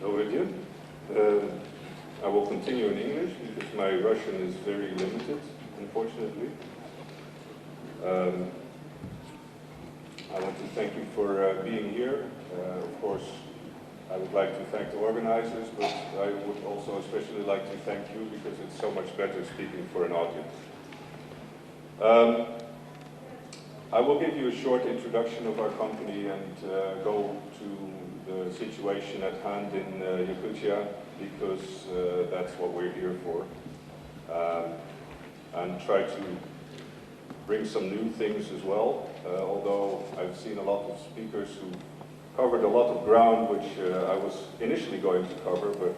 Добрый день. I will continue in English because my Russian is very limited, unfortunately. I want to thank you for being here. Of course, I would like to thank the organizers, but I would also especially like to thank you because it's so much better speaking for an audience. I will give you a short introduction of our company and go to the situation at hand in Yakutia, because that's what we're here for, and try to bring some new things as well, although I've seen a lot of speakers who covered a lot of ground which I was initially going to cover, but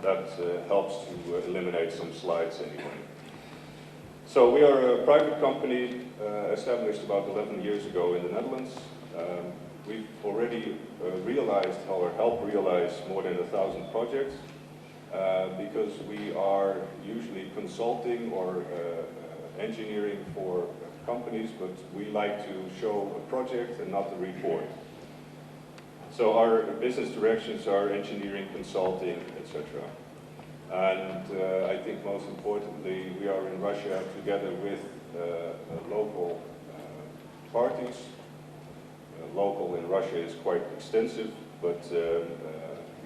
that helps to eliminate some slides anyway. So we are a private company established about 11 years ago in the Netherlands. We've already realized or helped realize more than 1,000 projects because we are usually consulting or engineering for companies, but we like to show a project and not a report. So our business directions are engineering, consulting, etc. And I think most importantly, we are in Russia together with local parties. Local in Russia is quite extensive, but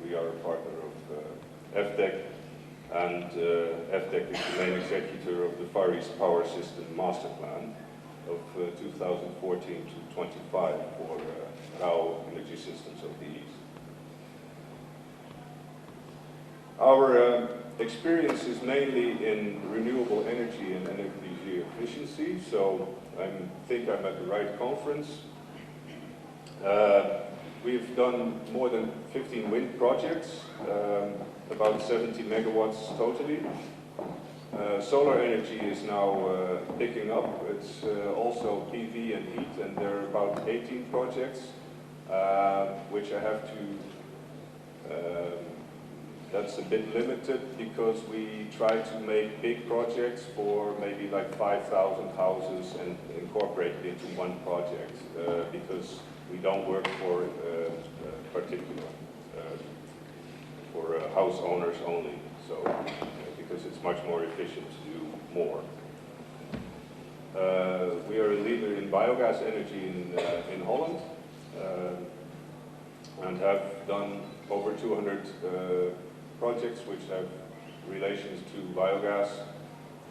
we are a partner of FDEC, and FDEC is the main executor of the Far East Power System Master Plan of 2014 to 25 for RAO energy systems of the East. Our experience is mainly in renewable energy and energy efficiency, so I think I'm at the right conference. We've done more than 15 wind projects, about 70 megawatts totally. Solar energy is now picking up. It's also PV and heat, and there are about 18 projects, which I have to, that's a bit limited because we try to make big projects for maybe like 5,000 houses and incorporate it into one project because we don't work for particular, for house owners only, so because it's much more efficient to do more. We are a leader in biogas energy in Holland and have done over 200 projects which have relations to biogas,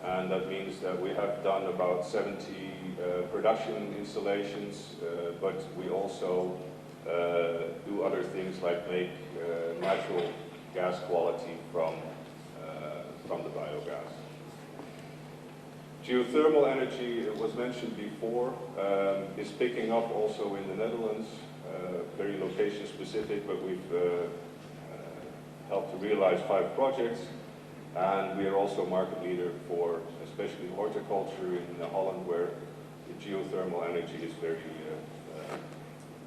and that means that we have done about 70 production installations, but we also do other things like make natural gas quality from the biogas. Geothermal energy, it was mentioned before, is picking up also in the Netherlands, very location specific, but we've helped to realize 5 projects. And we are also market leader for especially horticulture in Holland, where the geothermal energy is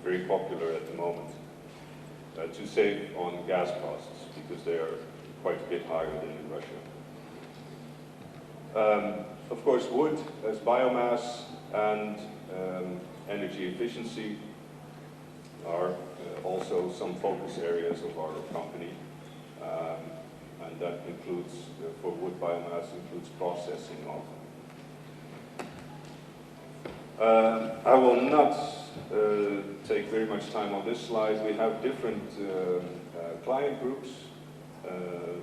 very popular at the moment to save on gas costs because they are quite a bit higher than in Russia. Of course, wood as biomass and energy efficiency are also some focus areas of our company. And that includes, for wood biomass, includes processing often. I will not take very much time on this slide. We have different client groups.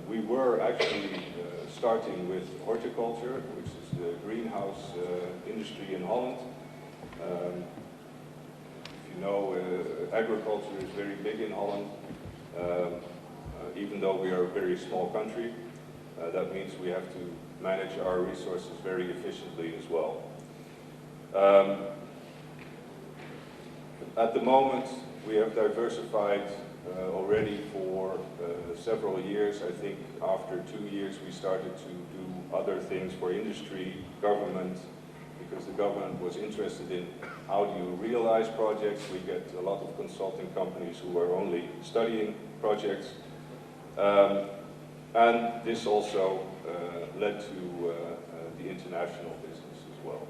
We were actually starting with horticulture, which is the greenhouse industry in Holland. If you know, agriculture is very big in Holland. Even though we are a very small country, that means we have to manage our resources very efficiently as well. At the moment, we have diversified already for several years. I think after 2 years we started to do other things for industry, government, because the government was interested in how do you realize projects. We get a lot of consulting companies who are only studying projects. And this also led to the international business as well.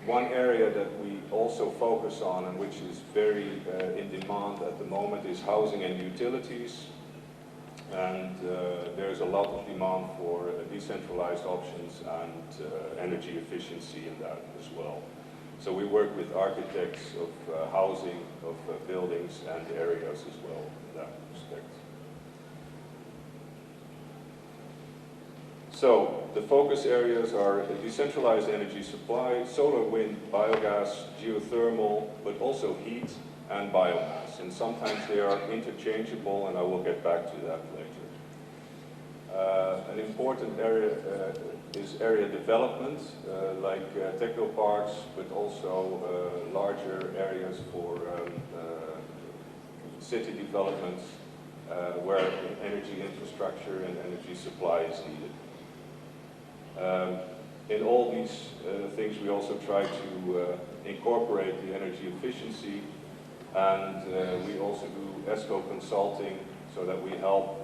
One area that we also focus on, and which is very in demand at the moment, is housing and utilities. And there's a lot of demand for decentralized options and energy efficiency in that as well. So we work with architects of housing, of buildings and areas as well in that respect. So the focus areas are decentralized energy supply, solar, wind, biogas, geothermal, but also heat and biomass. And sometimes they are interchangeable, and I will get back to that later. An important area is area development, like technoparks, but also larger areas for city developments, where energy infrastructure and energy supply is needed. In all these things, we also try to incorporate the energy efficiency, and we also do ESCO consulting, so that we help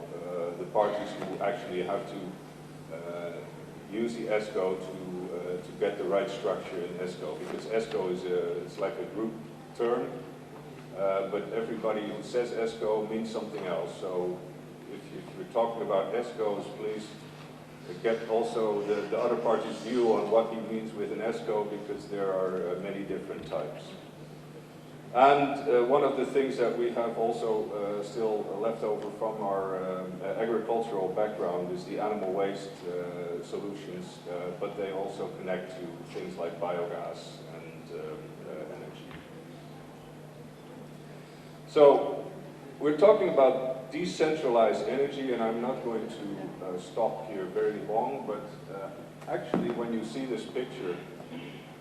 the parties who actually have to use the ESCO to get the right structure in ESCO, because ESCO is it's like a group term, but everybody who says ESCO means something else. So if you're talking about ESCOs, please get also the other party's view on what he means with an ESCO, because there are many different types. And one of the things that we have also still left over from our agricultural background is the animal waste solutions, but they also connect to things like biogas and energy. So we're talking about decentralized energy, and I'm not going to stop here very long, but actually when you see this picture,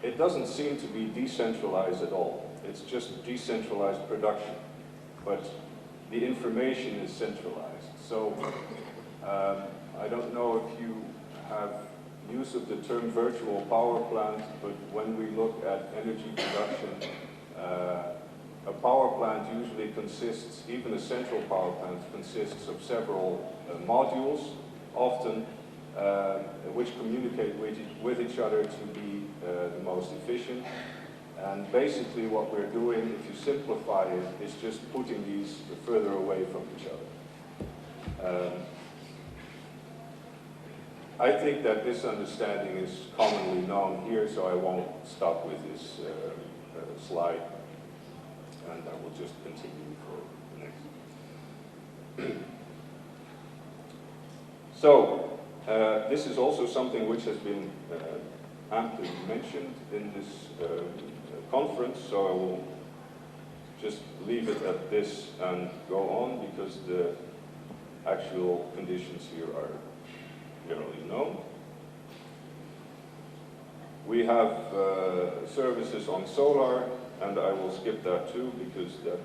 it doesn't seem to be decentralized at all. It's just decentralized production, but the information is centralized. So I don't know if you have use of the term virtual power plant, but when we look at energy production, a power plant usually consists, even a central power plant consists of several modules, often which communicate with each other to be the most efficient. And basically what we're doing, if you simplify it, is just putting these further away from each other. I think that this understanding is commonly known here, so I won't stop with this slide, and I will just continue for the next. So, this is also something which has been amply mentioned in this conference, so I will just leave it at this and go on, because the actual conditions here are generally known. We have services on solar, and I will skip that too, because that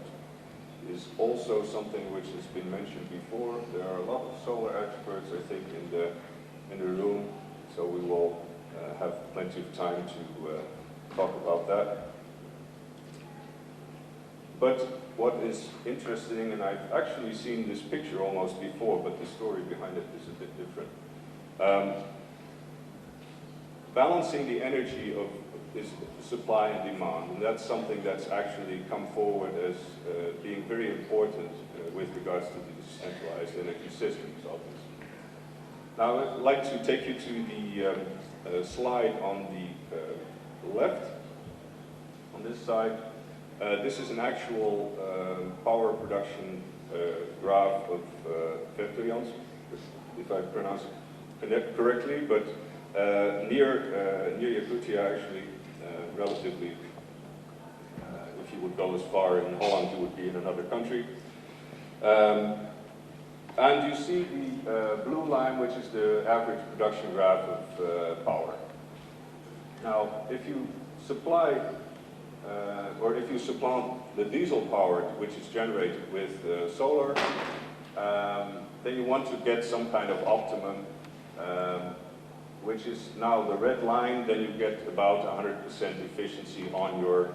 is also something which has been mentioned before. There are a lot of solar experts, I think, in the room, so we will have plenty of time to talk about that. But what is interesting, and I've actually seen this picture almost before, but the story behind it is a bit different. Balancing the energy of is supply and demand, and that's something that's actually come forward as being very important with regards to the decentralized energy systems, obviously. Now I'd like to take you to the slide on the left. On this side, this is an actual power production graph of Ekwadraat, if I pronounce it correctly, but near Yakutia, actually, relatively, if you would go as far in Holland, you would be in another country. And you see the blue line, which is the average production graph of power. Now, if you supply, or if you supplant the diesel power, which is generated with solar, then you want to get some kind of optimum, which is now the red line. Then you get about 100% efficiency on your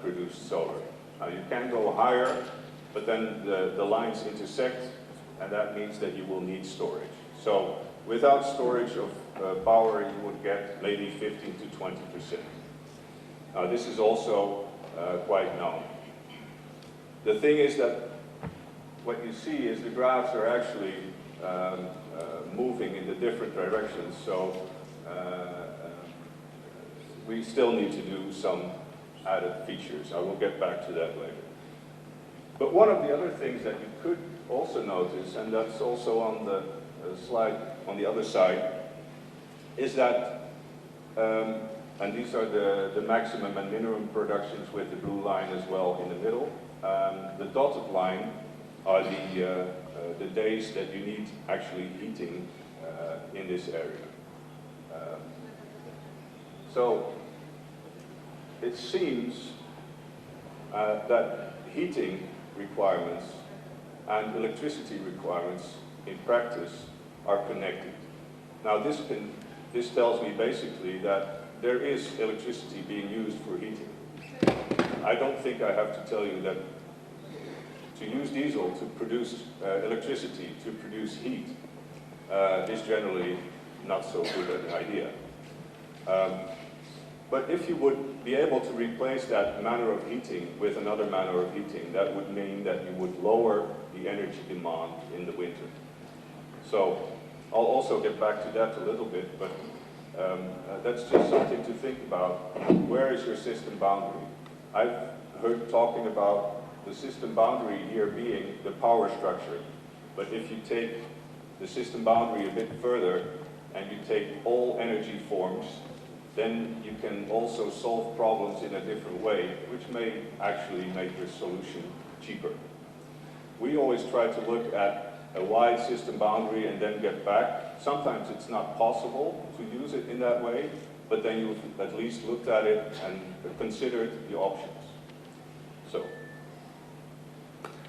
produced solar. Now you can go higher, but then the lines intersect, and that means that you will need storage. So without storage of power, you would get maybe 15 to 20%. This is also quite known. The thing is that what you see is the graphs are actually moving in the different directions, so we still need to do some added features. I will get back to that later. But one of the other things that you could also notice, and that's also on the slide on the other side, is that, and these are the maximum and minimum productions with the blue line as well in the middle. The dotted line are the days that you need actually heating in this area. So it seems that heating requirements and electricity requirements in practice are connected. Now this tells me basically that there is electricity being used for heating. I don't think I have to tell you that to use diesel to produce electricity, to produce heat, is generally not so good an idea. But if you would be able to replace that manner of heating with another manner of heating, that would mean that you would lower the energy demand in the winter. So I'll also get back to that a little bit, but that's just something to think about. Where is your system boundary? I've heard talking about the system boundary here being the power structure, but if you take the system boundary a bit further and you take all energy forms, then you can also solve problems in a different way, which may actually make your solution cheaper. We always try to look at a wide system boundary and then get back. Sometimes it's not possible to use it in that way, but then you've at least looked at it and considered the options. So,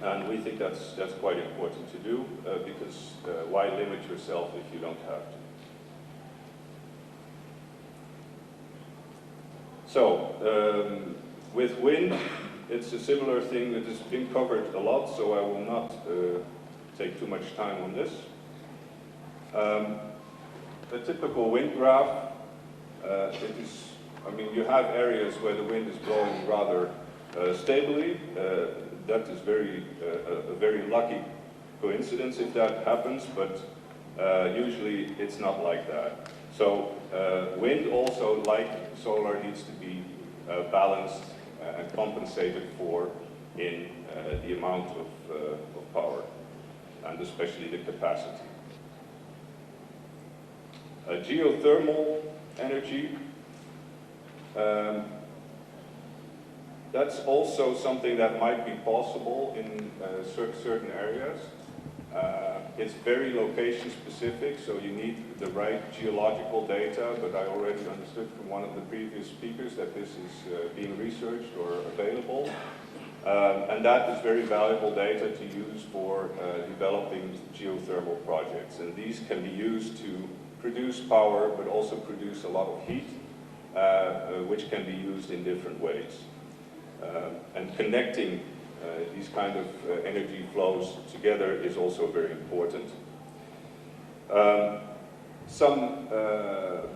and we think that's quite important to do, because why limit yourself if you don't have to? So, with wind, it's a similar thing that has been covered a lot, so I will not take too much time on this. The typical wind graph, you have areas where the wind is blowing rather stably. That is a very lucky coincidence if that happens, but usually it's not like that. So wind also, like solar, needs to be balanced and compensated for in the amount of power, and especially the capacity. Geothermal energy, that's also something that might be possible in certain areas. It's very location specific, so you need the right geological data, but I already understood from one of the previous speakers that this is being researched or available. And that is very valuable data to use for developing geothermal projects. And these can be used to produce power, but also produce a lot of heat, which can be used in different ways. And connecting these kind of energy flows together is also very important. Some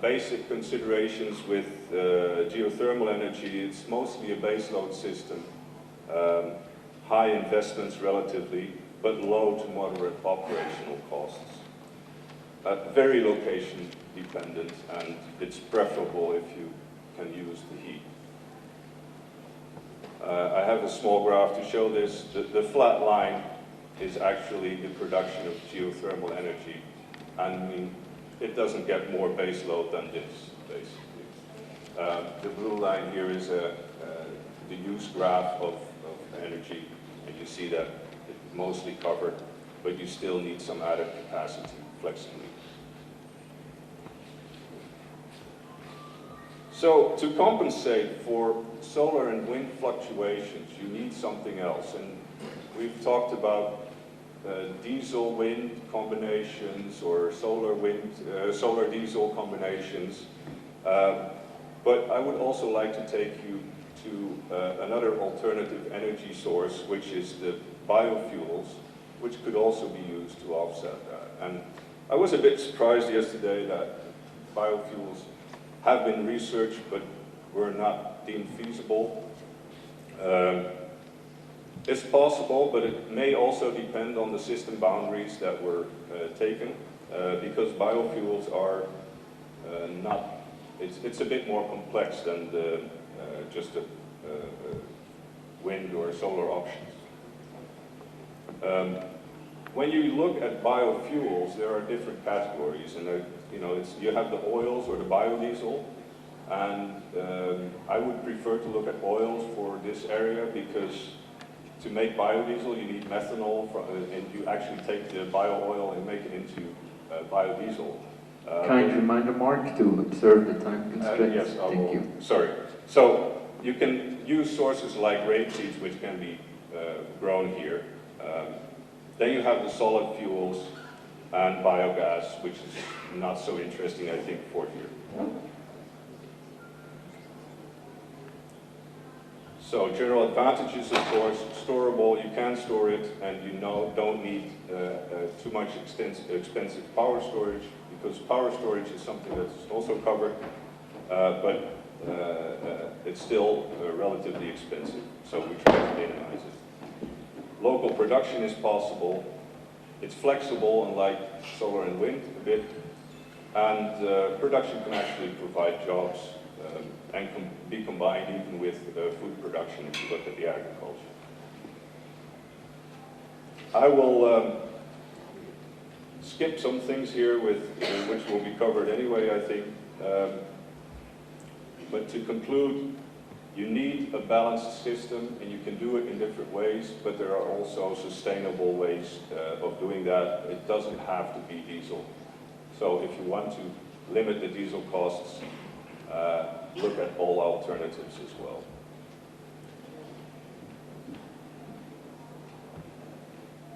basic considerations with geothermal energy: it's mostly a baseload system, high investments relatively, but low to moderate operational costs. Very location dependent, and it's preferable if you can use the heat. I have a small graph to show this. The flat line is actually the production of geothermal energy. And it doesn't get more base load than this, basically. The blue line here is the use graph of energy. And you see that it's mostly covered, but you still need some added capacity, flexibility. So to compensate for solar and wind fluctuations, you need something else. And we've talked about diesel wind combinations or solar diesel combinations. But I would also like to take you to another alternative energy source, which is the biofuels, which could also be used to offset that. And I was a bit surprised yesterday that biofuels have been researched, but were not deemed feasible. It's possible, but it may also depend on the system boundaries that were taken, because biofuels are not, it's a bit more complex than just wind or solar options. When you look at biofuels, there are different categories, and you have the oils or the biodiesel, and I would prefer to look at oils for this area, because to make biodiesel you need methanol, and you actually take the bio oil and make it into biodiesel. Kind reminder, Mark, to observe the time constraints. Yes, I Thank will. you. Sorry. So you can use sources like rapeseeds, which can be grown here. Then you have the solid fuels and biogas, which is not so interesting, I think, for here. So general advantages, of course, storable, you can store it, and you don't need too much expensive power storage, because power storage is something that's also covered, but it's still relatively expensive, so we try to minimize it. Local production is possible. It's flexible, unlike solar and wind a bit, and production can actually provide jobs and can be combined even with food production if you look at the agriculture. I will skip some things here which will be covered anyway, I think. But to conclude, you need a balanced system, and you can do it in different ways, but there are also sustainable ways of doing that. It doesn't have to be diesel. So if you want to limit the diesel costs, look at all alternatives as well.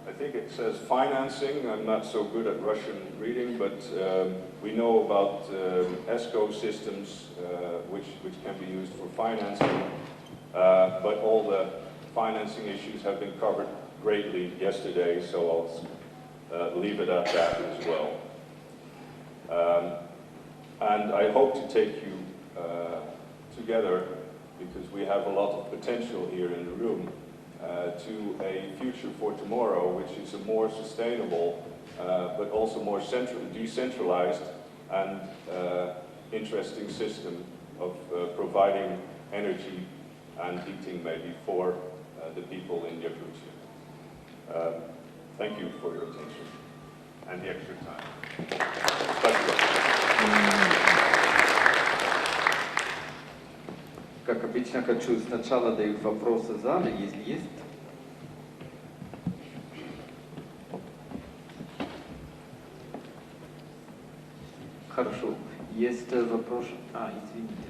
I think it says financing. I'm not so good at Russian reading, but we know about ESCO systems, which can be used for financing, but all the financing issues have been covered greatly yesterday, so I'll leave it at that as well. And I hope to take you together, because we have a lot of potential here in the room, to a future for tomorrow, which is a more sustainable, but also more decentralized and interesting system of providing energy and heating maybe for the people in Ekwadraat. Thank you for your attention and the extra time. Как обычно, хочу сначала дать вопросы в зале, если есть. Хорошо. Есть вопрос? Извините.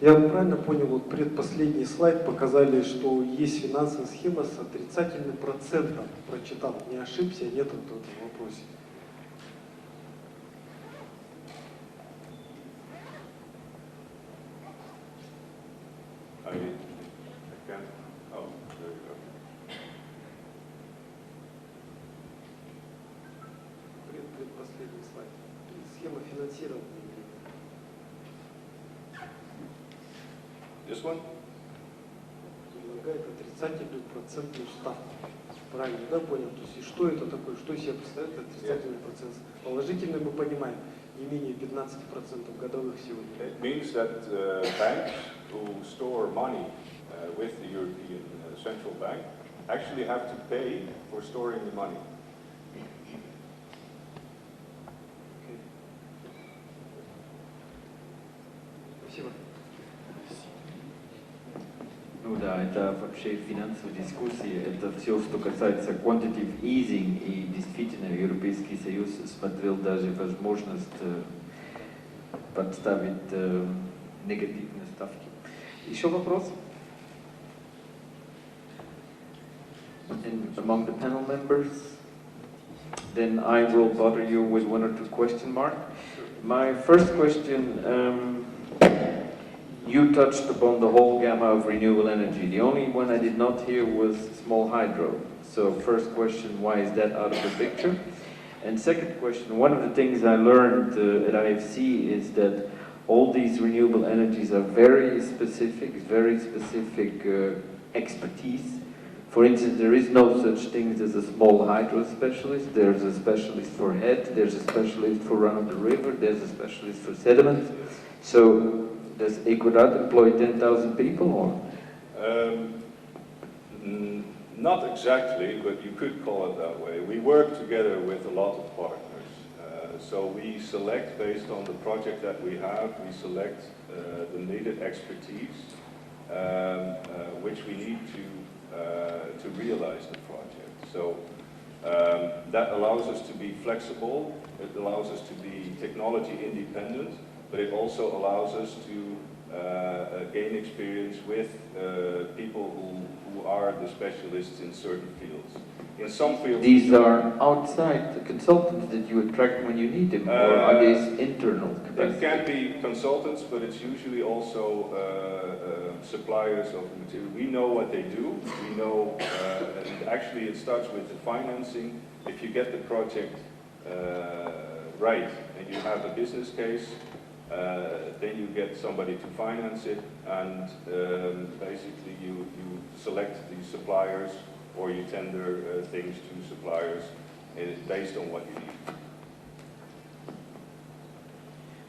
Я правильно понял, вот предпоследний слайд показали, что есть финансовая схема с отрицательным процентом. Прочитал, не ошибся, нет в этом вопросе. Предпоследний слайд. Схема финансирования. This one? Предлагает отрицательную процентную ставку. Правильно, да, понял? То есть, и что это такое? Что из себя представляет отрицательный процент? Положительный мы понимаем, не менее 15% годовых сегодня. It means that banks who store money with the European Central Bank actually have to pay for storing the money. Okay. Спасибо. Ну да, это вообще финансовая дискуссия, это все, что касается quantitative easing, и действительно Европейский Союз смотрел даже возможность подставить негативные ставки. Еще вопрос? And among the panel members? Then I will bother you with one or two question marks. My first question, you touched upon the whole gamma of renewable energy. The only one I did not hear was small hydro. So first question, why is that out of the picture? And second question, one of the things I learned at IFC is that all these renewable energies are very specific expertise. For instance, there is no such thing as a small hydro specialist. There's a specialist for head, there's a specialist for run of the river, there's a specialist for sediment. So does Ekwadraat employ 10,000 people or? Not exactly, but you could call it that way. We work together with a lot of partners. So we select based on the project that we have, we select the needed expertise which we need to realize the project. So that allows us to be flexible, it allows us to be technology independent, but it also allows us to gain experience with people who are the specialists in certain fields. In some fields, these are outside the consultants that you attract when you need them, or are these internal capacities? It can be consultants, but it's usually also suppliers of material. We know what they do. We know, and actually it starts with the financing. If you get the project right and you have a business case, then you get somebody to finance it, and basically you select the suppliers, or you tender things to suppliers based on what you need.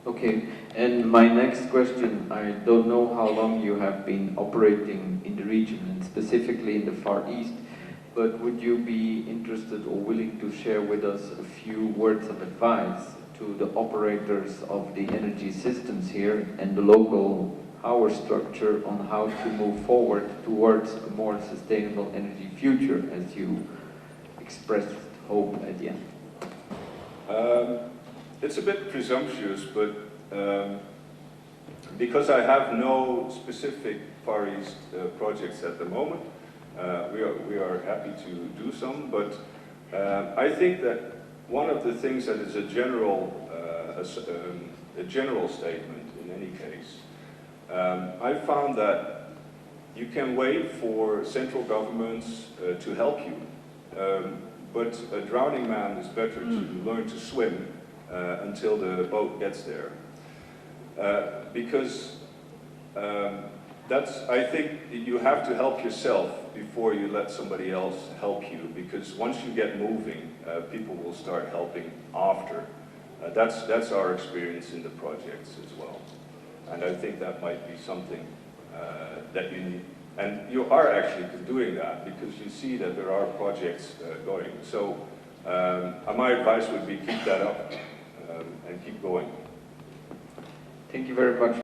Okay, and my next question, I don't know how long you have been operating in the region, and specifically in the Far East, but would you be interested or willing to share with us a few words of advice to the operators of the energy systems here and the local power structure on how to move forward towards a more sustainable energy future, as you expressed hope at the end? It's a bit presumptuous, but because I have no specific Far East projects at the moment, we are happy to do some, but I think that one of the things that is a general statement in any case, I found that you can wait for central governments to help you, but a drowning man is better to learn to swim until the boat gets there. Because I think you have to help yourself before you let somebody else help you, because once you get moving, people will start helping after. That's our experience in the projects as well. And I think that might be something that you need. And you are actually doing that, because you see that there are projects going. So my advice would be keep that up and keep going. Thank you very much.